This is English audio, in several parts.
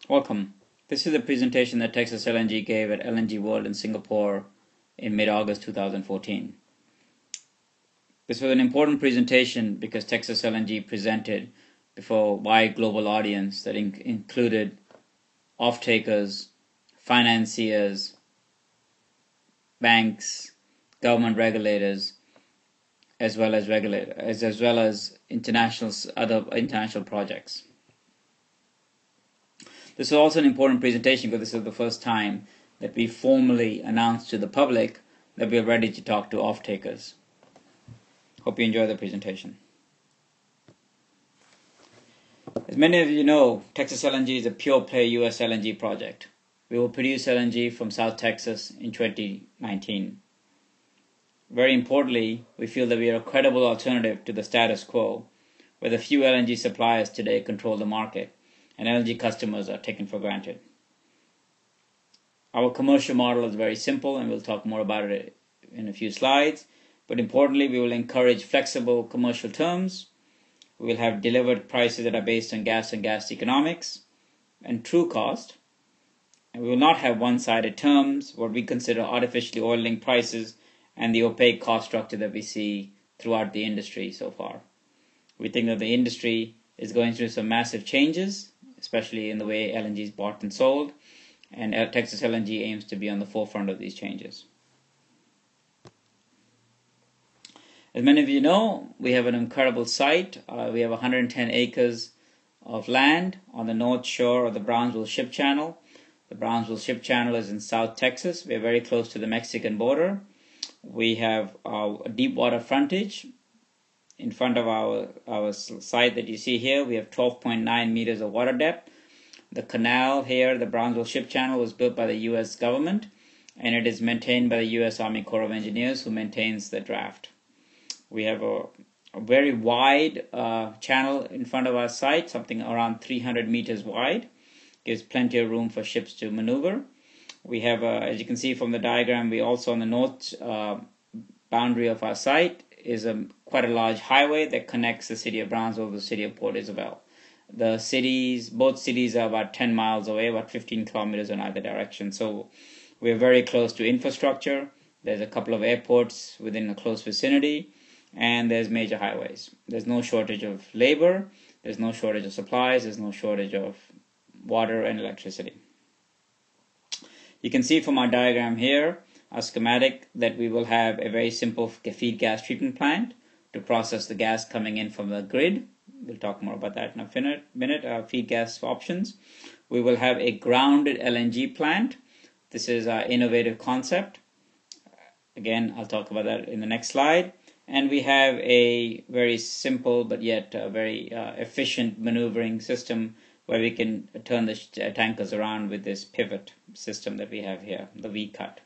Welcome. This is a presentation that Texas LNG gave at LNG World in Singapore in mid-August 2014. This was an important presentation because Texas LNG presented before a wide global audience that included off-takers, financiers, banks, government regulators, as well as other international projects. This is also an important presentation because this is the first time that we formally announced to the public that we are ready to talk to off-takers. Hope you enjoy the presentation. As many of you know, Texas LNG is a pure-play US LNG project. We will produce LNG from South Texas in 2019. Very importantly, we feel that we are a credible alternative to the status quo, where the few LNG suppliers today control the market, and LNG customers are taken for granted. Our commercial model is very simple, and we'll talk more about it in a few slides. But importantly, we will encourage flexible commercial terms. We will have delivered prices that are based on gas and gas economics and true cost. And we will not have one-sided terms, what we consider artificially oil-linked prices, and the opaque cost structure that we see throughout the industry so far. We think that the industry is going through some massive changes, especially in the way LNG is bought and sold, and Texas LNG aims to be on the forefront of these changes. As many of you know, we have an incredible site. We have 110 acres of land on the north shore of the Brownsville Ship Channel. The Brownsville Ship Channel is in South Texas. We are very close to the Mexican border. We have a deep water frontage. In front of our site that you see here, we have 12.9 meters of water depth. The canal here, the Brownsville Ship Channel, was built by the U.S. government, and it is maintained by the U.S. Army Corps of Engineers, who maintains the draft. We have a very wide channel in front of our site, something around 300 meters wide. Gives plenty of room for ships to maneuver. We have, as you can see from the diagram, we also on the north boundary of our site is quite a large highway that connects the city of Brownsville with the city of Port Isabel. Both cities are about 10 miles away, about 15 kilometers in either direction. So we're very close to infrastructure. There's a couple of airports within a close vicinity, and there's major highways. There's no shortage of labor. There's no shortage of supplies. There's no shortage of water and electricity. You can see from our diagram here, our schematic, that we will have a very simple feed gas treatment plant to process the gas coming in from the grid. We'll talk more about that in a minute, feed gas options. We will have a grounded LNG plant. This is our innovative concept. Again, I'll talk about that in the next slide. And we have a very simple but yet very efficient maneuvering system where we can turn the tankers around with this pivot system that we have here, the V-cut.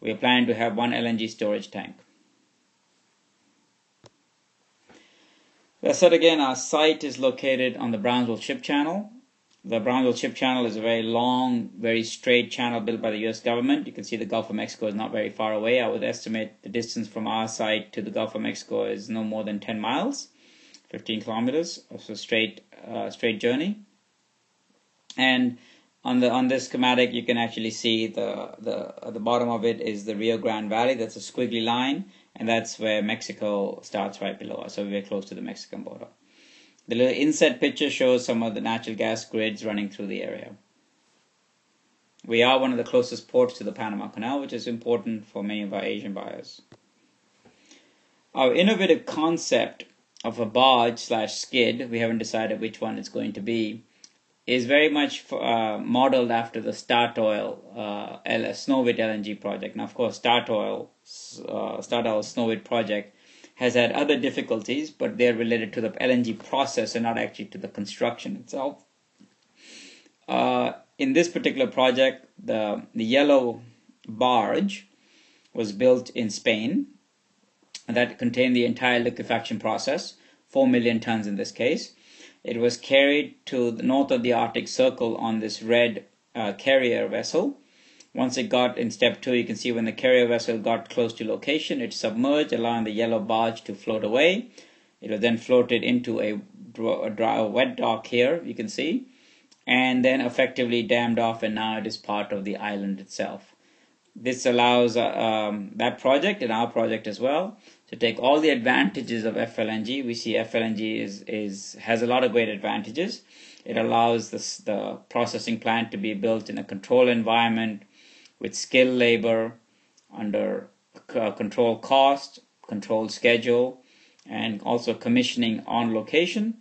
We are planning to have one LNG storage tank. As I said again, our site is located on the Brownsville Ship Channel. The Brownsville Ship Channel is a very long, very straight channel built by the U.S. government. You can see the Gulf of Mexico is not very far away. I would estimate the distance from our site to the Gulf of Mexico is no more than 10 miles, 15 kilometers. So straight journey. And on this schematic, you can actually see at the bottom of it is the Rio Grande Valley. That's a squiggly line, and that's where Mexico starts right below us. So we're close to the Mexican border. The little inset picture shows some of the natural gas grids running through the area. We are one of the closest ports to the Panama Canal, which is important for many of our Asian buyers. Our innovative concept of a barge/skid, we haven't decided which one it's going to be, is very much modeled after the Statoil Snowit LNG project. Now, of course, Statoil's Snowit project has had other difficulties, but they're related to the LNG process and not actually to the construction itself. In this particular project, the yellow barge was built in Spain, and that contained the entire liquefaction process, 4 million tons in this case. It was carried to the north of the Arctic Circle on this red carrier vessel. Once it got in step 2, you can see when the carrier vessel got close to location, it submerged, allowing the yellow barge to float away. It was then floated into a wet dock here, you can see. and then effectively dammed off, and now it is part of the island itself. This allows that project and our project as well to take all the advantages of FLNG. We see FLNG has a lot of great advantages. It allows the processing plant to be built in a controlled environment with skilled labor under controlled cost, controlled schedule, and also commissioning on location.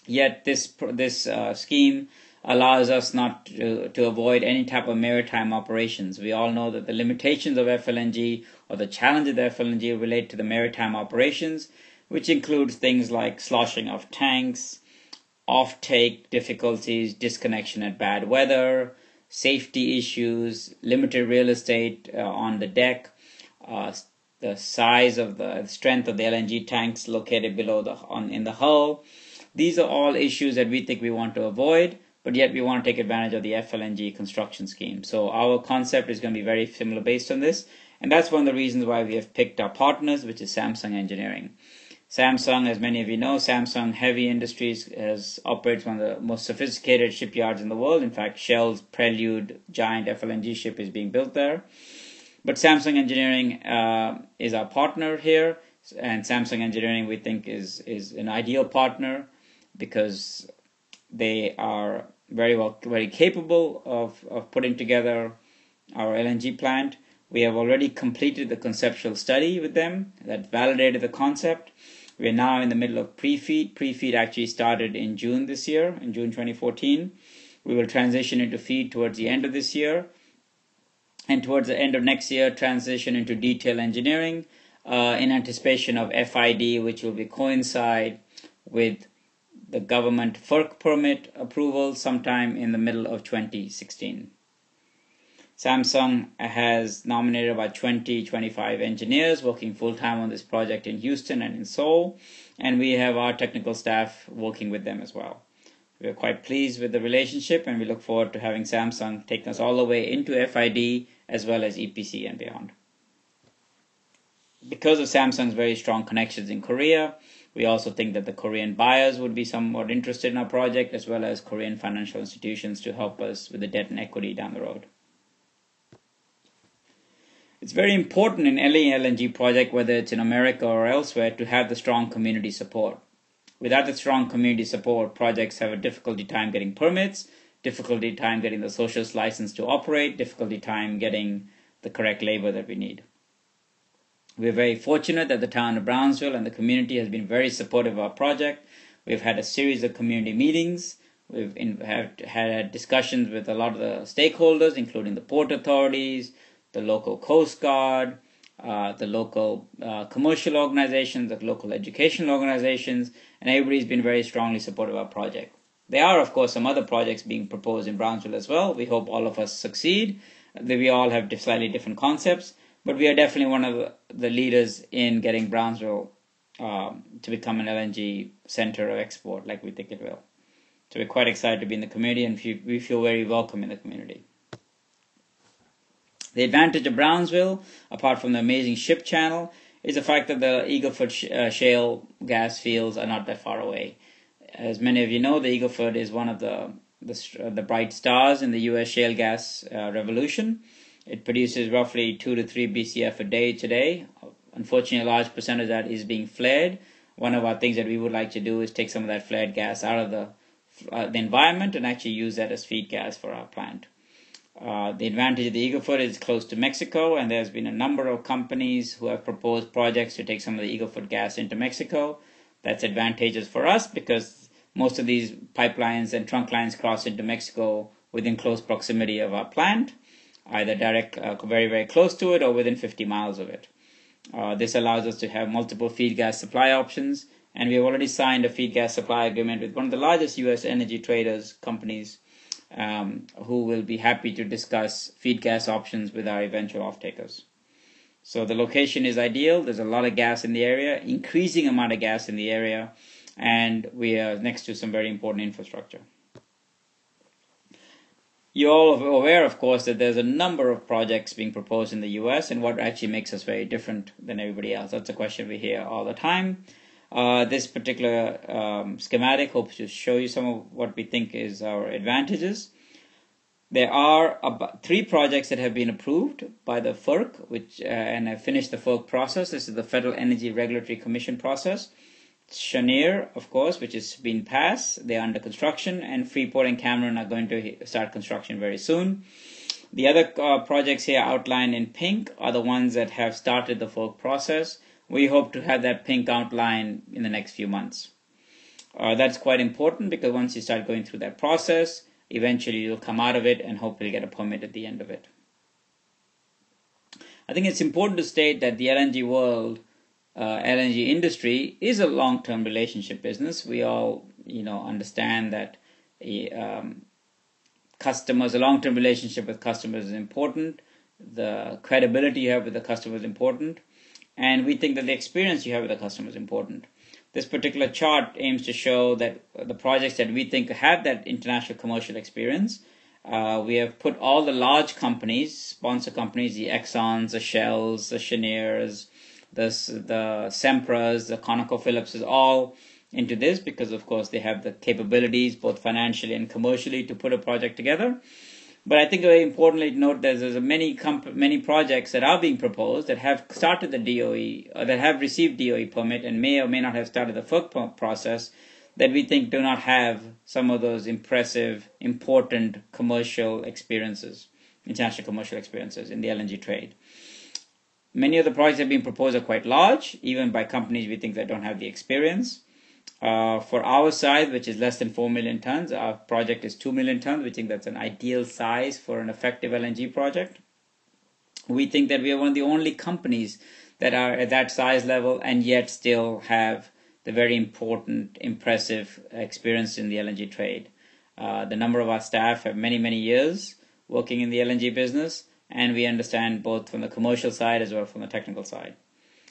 Yet this scheme allows us not to avoid any type of maritime operations. We all know that the limitations of FLNG or the challenges of FLNG relate to the maritime operations, which includes things like sloshing of tanks, off-take difficulties, disconnection at bad weather, safety issues, limited real estate on the deck, the size of the strength of the LNG tanks located below in the hull. These are all issues that we think we want to avoid, but yet we want to take advantage of the FLNG construction scheme. So our concept is going to be very similar based on this, and that's one of the reasons why we have picked our partners, which is Samsung Engineering. Samsung, as many of you know, Samsung Heavy Industries operates one of the most sophisticated shipyards in the world. In fact, Shell's Prelude giant FLNG ship is being built there. But Samsung Engineering is our partner here, and Samsung Engineering we think is an ideal partner because they are very capable of putting together our LNG plant. We have already completed the conceptual study with them that validated the concept. We are now in the middle of pre-FEED. Pre-FEED actually started in June this year, in June 2014. We will transition into FEED towards the end of this year. And towards the end of next year, transition into detail engineering in anticipation of FID, which will coincide with the government FERC permit approval sometime in the middle of 2016. Samsung has nominated about 25 engineers working full-time on this project in Houston and in Seoul, and we have our technical staff working with them as well. We are quite pleased with the relationship, and we look forward to having Samsung take us all the way into FID as well as EPC and beyond. Because of Samsung's very strong connections in Korea, we also think that the Korean buyers would be somewhat interested in our project, as well as Korean financial institutions to help us with the debt and equity down the road. It's very important in any LNG project, whether it's in America or elsewhere, to have the strong community support. Without the strong community support, projects have a difficulty time getting permits, difficulty time getting the socialist license to operate, difficulty time getting the correct labor that we need. We're very fortunate that the town of Brownsville and the community has been very supportive of our project. We've had a series of community meetings. We've had discussions with a lot of the stakeholders, including the port authorities, the local Coast Guard, the local commercial organizations, the local educational organizations, and everybody's been very strongly supportive of our project. There are, of course, some other projects being proposed in Brownsville as well. We hope all of us succeed. We all have slightly different concepts, but we are definitely one of the leaders in getting Brownsville to become an LNG center of export like we think it will. So we're quite excited to be in the community, and we feel very welcome in the community. The advantage of Brownsville, apart from the amazing ship channel, is the fact that the Eagle Ford Shale gas fields are not that far away. As many of you know, the Eagle Ford is one of the bright stars in the U.S. shale gas revolution. It produces roughly 2 to 3 BCF a day today. Unfortunately, a large percentage of that is being flared. One of our things that we would like to do is take some of that flared gas out of the environment and actually use that as feed gas for our plant. The advantage of the Eagle Ford is close to Mexico, and there's been a number of companies who have proposed projects to take some of the Eagle Ford gas into Mexico. That's advantageous for us because most of these pipelines and trunk lines cross into Mexico within close proximity of our plant, either direct, very, very close to it or within 50 miles of it. This allows us to have multiple feed gas supply options, and we have already signed a feed gas supply agreement with one of the largest U.S. energy traders companies who will be happy to discuss feed gas options with our eventual off-takers. So the location is ideal. There's a lot of gas in the area, increasing amount of gas in the area, and we are next to some very important infrastructure. You're all aware, of course, that there's a number of projects being proposed in the U.S. and what actually makes us very different than everybody else. That's a question we hear all the time. This particular schematic hopes to show you some of what we think is our advantages. There are about 3 projects that have been approved by the FERC, and have finished the FERC process. This is the Federal Energy Regulatory Commission process. Cheniere, of course, which has been passed. They're under construction, and Freeport and Cameron are going to start construction very soon. The other projects here outlined in pink are the ones that have started the FERC process. We hope to have that pink outline in the next few months. That's quite important because once you start going through that process, eventually you'll come out of it and hopefully get a permit at the end of it. I think it's important to state that the LNG world, LNG industry is a long-term relationship business. We all, understand that a long-term relationship with customers is important. The credibility you have with the customer is important. And we think that the experience you have with the customer is important. This particular chart aims to show that the projects that we think have that international commercial experience, we have put all the large companies, sponsor companies, the Exxons, the Shells, the Chenieres, the Sempras, the ConocoPhillips, all into this because, of course, they have the capabilities both financially and commercially to put a project together. But I think very importantly to note that there's many projects that are being proposed that have started the DOE, or that have received DOE permit and may or may not have started the FERC process that we think do not have some of those impressive, important commercial experiences, international commercial experiences in the LNG trade. Many of the projects that have been proposed are quite large, even by companies we think that don't have the experience. For our size, which is less than 4 million tons, our project is 2 million tons. We think that's an ideal size for an effective LNG project. We think that we are one of the only companies that are at that size level and yet still have the very important, impressive experience in the LNG trade. The number of our staff have many, many years working in the LNG business, and we understand both from the commercial side as well from the technical side.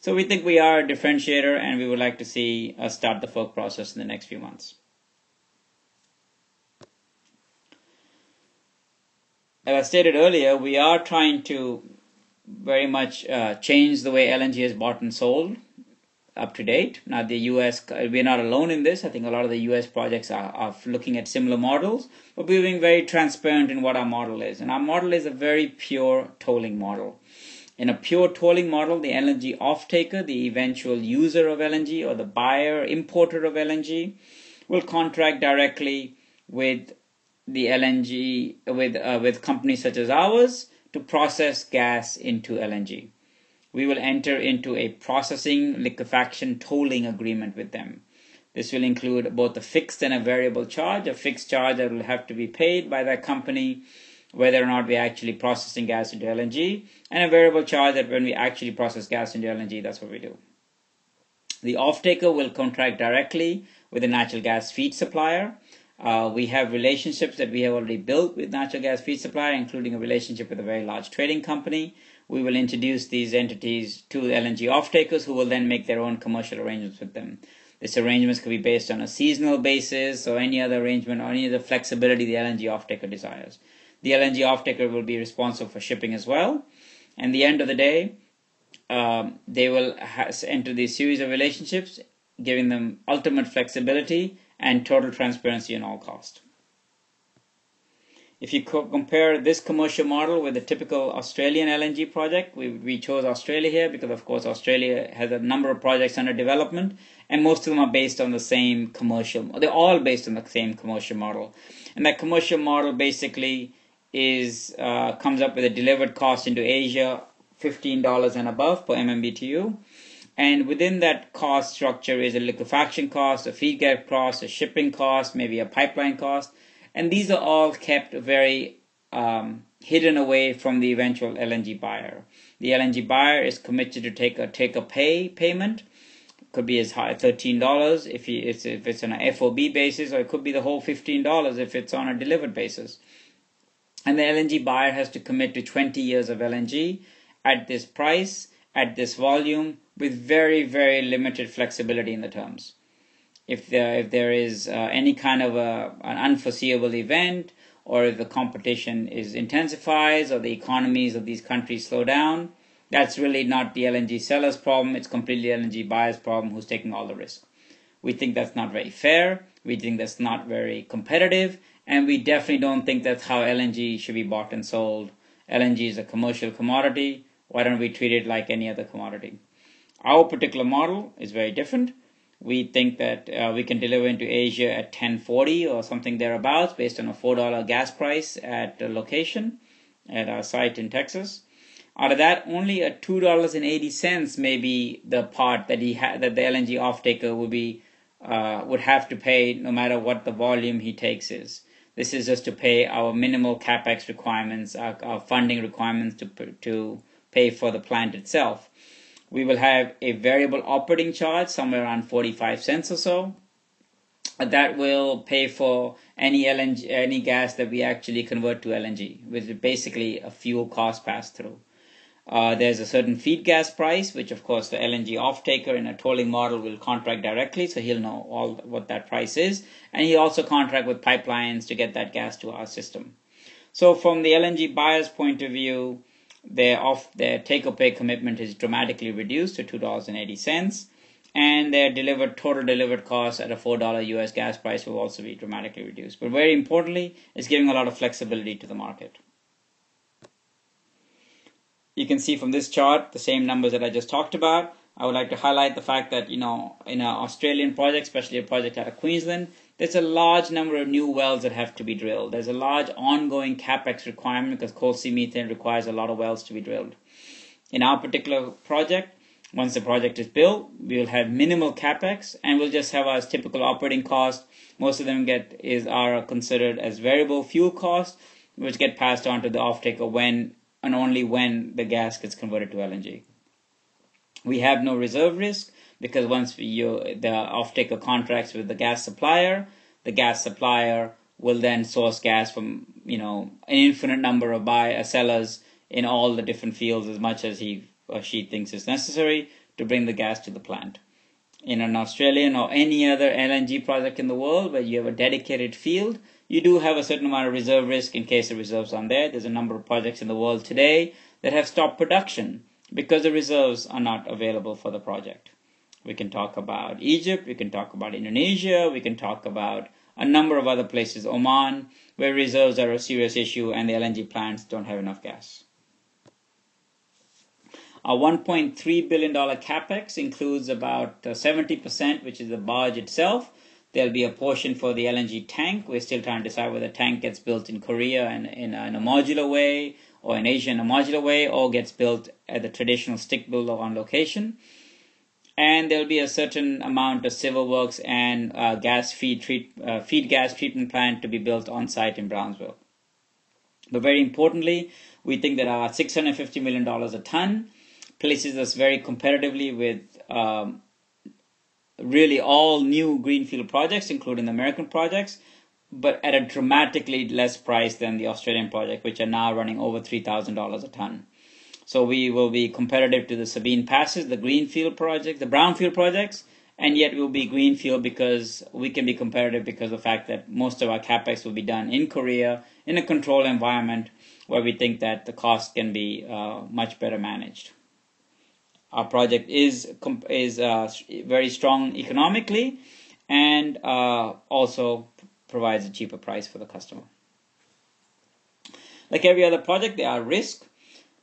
So we think we are a differentiator, and we would like to see us start the FERC process in the next few months. As I stated earlier, we are trying to very much change the way LNG is bought and sold up to date. Now, the U.S., we're not alone in this. I think a lot of the U.S. projects are looking at similar models, but we're being very transparent in what our model is. And our model is a very pure tolling model. In a pure tolling model, the LNG off-taker, the eventual user of LNG or the buyer, importer of LNG, will contract directly with the LNG, with companies such as ours to process gas into LNG. We will enter into a processing, liquefaction, tolling agreement with them. This will include both a fixed and a variable charge, a fixed charge that will have to be paid by that company whether or not we're actually processing gas into LNG, and a variable charge that when we actually process gas into LNG, that's what we do. The off-taker will contract directly with a natural gas feed supplier. We have relationships that we have already built with natural gas feed supplier, including a relationship with a very large trading company. We will introduce these entities to the LNG off-takers who will then make their own commercial arrangements with them. This arrangements could be based on a seasonal basis or any other arrangement or any other flexibility the LNG off-taker desires. The LNG off-taker will be responsible for shipping as well. And at the end of the day, they will enter these series of relationships, giving them ultimate flexibility and total transparency on all cost. If you compare this commercial model with the typical Australian LNG project, we chose Australia here because, of course, Australia has a number of projects under development, and most of them are based on the same commercial. They're all based on the same commercial model, and that commercial model basically comes up with a delivered cost into Asia, $15 and above per MMBTU. And within that cost structure is a liquefaction cost, a feed gas cost, a shipping cost, maybe a pipeline cost. And these are all kept very hidden away from the eventual LNG buyer. The LNG buyer is committed to take a pay payment. It could be as high as $13 if it's on a FOB basis, or it could be the whole $15 if it's on a delivered basis. And the LNG buyer has to commit to 20 years of LNG at this price, at this volume, with very, very limited flexibility in the terms. If there is any kind of an unforeseeable event, or if the competition intensifies, or the economies of these countries slow down, that's really not the LNG seller's problem. It's completely LNG buyer's problem who's taking all the risk. We think that's not very fair. We think that's not very competitive. And we definitely don't think that's how LNG should be bought and sold. LNG is a commercial commodity. Why don't we treat it like any other commodity? Our particular model is very different. We think that we can deliver into Asia at $10.40 or something thereabouts based on a $4 gas price at the location at our site in Texas. Out of that, only a $2.80 may be the part that that the LNG offtaker would have to pay no matter what the volume he takes is. This is just to pay our minimal capex requirements, our funding requirements to pay for the plant itself. We will have a variable operating charge somewhere around 45 cents or so. That will pay for any gas that we actually convert to LNG, which is basically a fuel cost pass-through. There's a certain feed gas price, which of course the LNG offtaker in a tolling model will contract directly, so he'll know all what that price is, and he also contract with pipelines to get that gas to our system. So from the LNG buyer's point of view, their take-or-pay commitment is dramatically reduced to $2.80, and their total delivered cost at a $4 US gas price will also be dramatically reduced. But very importantly, it's giving a lot of flexibility to the market. You can see from this chart the same numbers that I just talked about. I would like to highlight the fact that, in an Australian project, especially a project out of Queensland, there's a large number of new wells that have to be drilled. There's a large ongoing capex requirement because coal seam methane requires a lot of wells to be drilled. In our particular project, once the project is built, we will have minimal capex and we'll just have our typical operating cost. Most of them are considered as variable fuel costs, which get passed on to the offtaker when and only when the gas gets converted to LNG. We have no reserve risk because once the offtaker contracts with the gas supplier will then source gas from an infinite number of sellers in all the different fields as much as he or she thinks is necessary to bring the gas to the plant. In an Australian or any other LNG project in the world where you have a dedicated field, you do have a certain amount of reserve risk in case the reserves aren't there. There's a number of projects in the world today that have stopped production because the reserves are not available for the project. We can talk about Egypt, we can talk about Indonesia, we can talk about a number of other places, Oman, where reserves are a serious issue and the LNG plants don't have enough gas. Our $1.3 billion capex includes about 70%, which is the barge itself. There'll be a portion for the LNG tank. We're still trying to decide whether the tank gets built in Korea and in a modular way, or in Asia in a modular way, or gets built at the traditional stick build on location. And there'll be a certain amount of civil works and feed gas treatment plant to be built on site in Brownsville. But very importantly, we think that our $650 million a ton places us very competitively with really all new greenfield projects, including the American projects, but at a dramatically less price than the Australian project, which are now running over $3,000 a ton. So we will be competitive to the Sabine Passes, the greenfield project, the brownfield projects, and yet we'll be greenfield because we can be competitive because of the fact that most of our capex will be done in Korea in a controlled environment where we think that the cost can be much better managed. Our project is very strong economically and also provides a cheaper price for the customer. Like every other project, there are risks.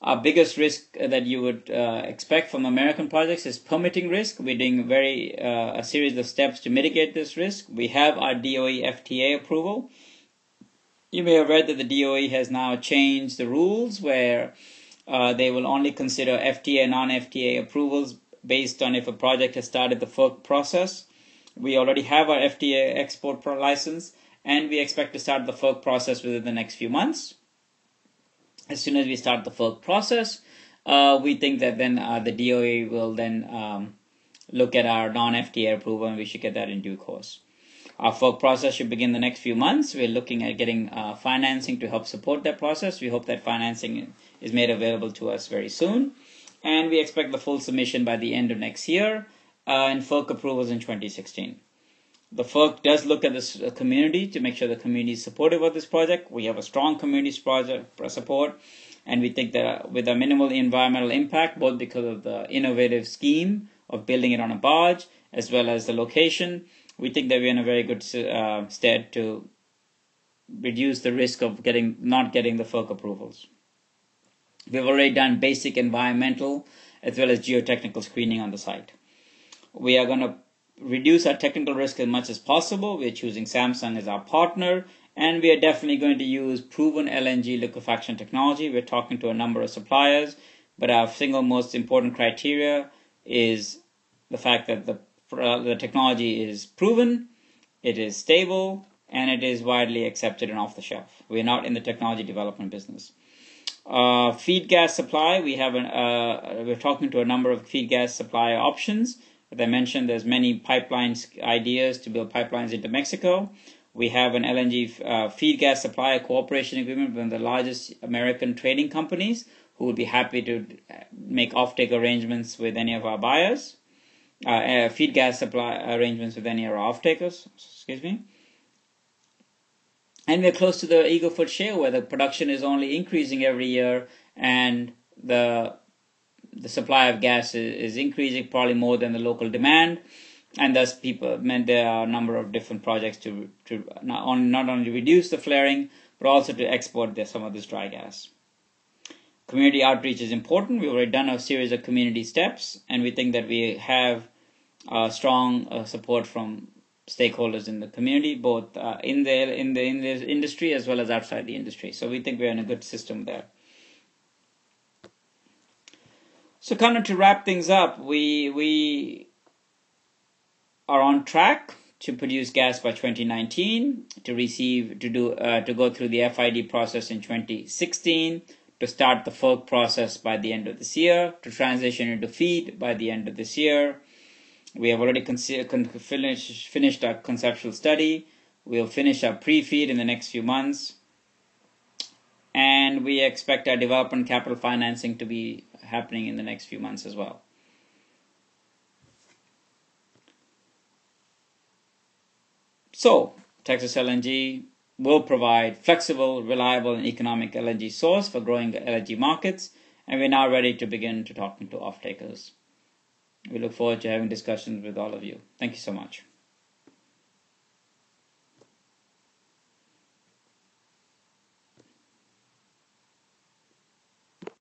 Our biggest risk that you would expect from American projects is permitting risk. We're doing a series of steps to mitigate this risk. We have our DOE FTA approval. You may have read that the DOE has now changed the rules where they will only consider FTA and non-FTA approvals based on if a project has started the FERC process. We already have our FTA export license, and we expect to start the FERC process within the next few months. As soon as we start the FERC process, we think that then the DOE will then look at our non-FTA approval, and we should get that in due course. Our FERC process should begin the next few months. We're looking at getting financing to help support that process. We hope that financing is made available to us very soon. And we expect the full submission by the end of next year and FERC approvals in 2016. The FERC does look at this community to make sure the community is supportive of this project. We have a strong community support, and we think that with a minimal environmental impact, both because of the innovative scheme of building it on a barge as well as the location, we think that we're in a very good stead to reduce the risk of not getting the FERC approvals. We've already done basic environmental as well as geotechnical screening on the site. We are going to reduce our technical risk as much as possible. We're choosing Samsung as our partner, and we are definitely going to use proven LNG liquefaction technology. We're talking to a number of suppliers, but our single most important criteria is the fact that the technology is proven, it is stable, and it is widely accepted and off the shelf. We're not in the technology development business. Feed gas supply, we're talking to a number of feed gas supply options. As I mentioned, there's many pipelines ideas to build pipelines into Mexico. We have an LNG feed gas supply cooperation agreement with one of the largest American trading companies who would be happy to make offtake arrangements with any of our buyers, feed gas supply arrangements with any of our off-takers, And we're close to the Eagle Ford Shale, where the production is only increasing every year, and the supply of gas is increasing probably more than the local demand, and thus there are a number of different projects to not only reduce the flaring, but also to export some of this dry gas. Community outreach is important. We've already done a series of community steps, and we think that we have strong support from stakeholders in the community, both in the industry as well as outside the industry. So we think we're in a good system there. So kind of to wrap things up, we are on track to produce gas by 2019, to go through the FID process in 2016, to start the FERC process by the end of this year, to transition into FEED by the end of this year. We have already finished our conceptual study. We'll finish our pre-FEED in the next few months. And we expect our development capital financing to be happening in the next few months as well. So, Texas LNG will provide flexible, reliable, and economic LNG source for growing LNG markets, and we're now ready to begin to talking to off-takers. We look forward to having discussions with all of you. Thank you so much.